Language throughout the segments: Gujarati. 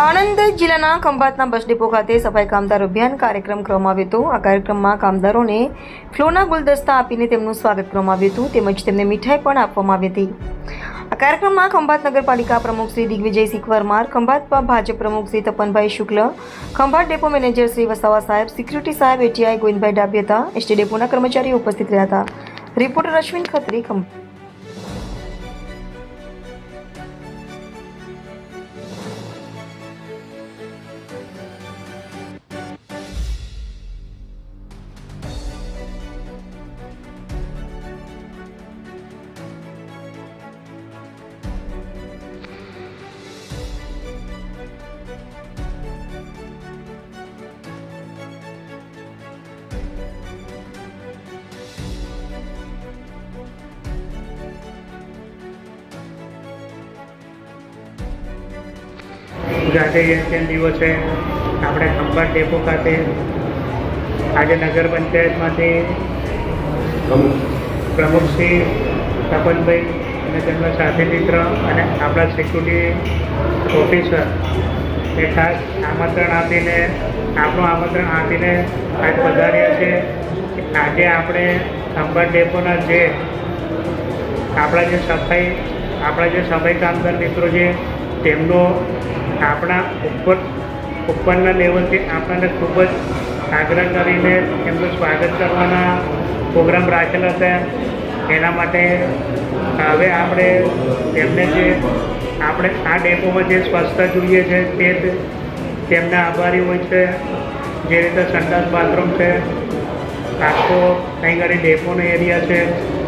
આણંદ જિલ્લાના ખંભાતના બસ ડેપો ખાતે સફાઈ કામદાર અભિયાન કાર્યક્રમ કરવામાં આવ્યો હતો। આ કાર્યક્રમમાં કામદારોને ફ્લોના ગુલદસ્તા આપીને તેમનું સ્વાગત કરવામાં આવ્યું હતું તેમજ તેમને મીઠાઈ પણ આપવામાં આવી હતી। આ કાર્યક્રમમાં ખંભાત નગરપાલિકા પ્રમુખ શ્રી દિગ્વિજયસિંહ પરમાર, ખંભાત ભાજપ પ્રમુખ શ્રી તપનભાઈ શુક્લ, ખંભાત ડેપો મેનેજર શ્રી વસાવા સાહેબ, સિક્યુરિટી સાહેબ એટીઆઈ ગોવિંદભાઈ ડાભી હતા। એસટી ડેપોના કર્મચારીઓ ઉપસ્થિત રહ્યા હતા। રિપોર્ટર અશ્વિન ખત્રી, ખંભાત। ગાંધી જયંતિ દિવસે આપણે ખંભાત ડેપો ખાતે આજે નગર પંચાયતમાંથી પ્રમુખ શ્રી તપનભાઈ અને તેમના સાથી મિત્ર અને આપણા સિક્યુરિટી ઓફિસર એ ખાસ આમંત્રણ આપીને આજ પધાર્યા છે કે આજે આપણે ખંભાત ડેપોના જે આપણા જે સફાઈ કામદાર મિત્રો છે તેમનો આપણા ઉપરના લેવલથી આપણને ખૂબ જ આગ્રહ કરીને એમનું સ્વાગત કરવાના પ્રોગ્રામ રાખેલા હતા। એના માટે હવે આપણે તેમને આપણે આ ડેપોમાં જે સ્વચ્છતા જોઈએ છે તે તેમના આભારી હોય છે। જે રીતે સંડાસ બાથરૂમ છે, આખો કંઈ ઘણી ડેપોનો એરિયા છે,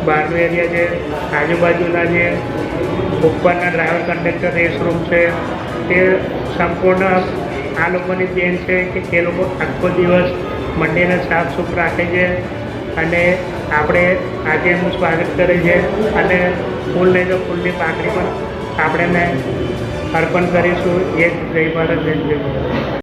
બહારનો એરિયા છે, આજુબાજુના જે ઉપરના ડ્રાઈવર કંડક્ટર રેસ્ટરૂમ છે, તે સંપૂર્ણ આ લોકોની દેન છે કે તે લોકો આખો દિવસ મંડેને સાફ સુફ રાખે છે અને આપણે આજે એમનું સ્વાગત કરે છે અને ફૂલ નહીં તો ફૂલની પાકડી પણ આપણે અર્પણ કરીશું। એ જય ભારત, જય જય ભારત।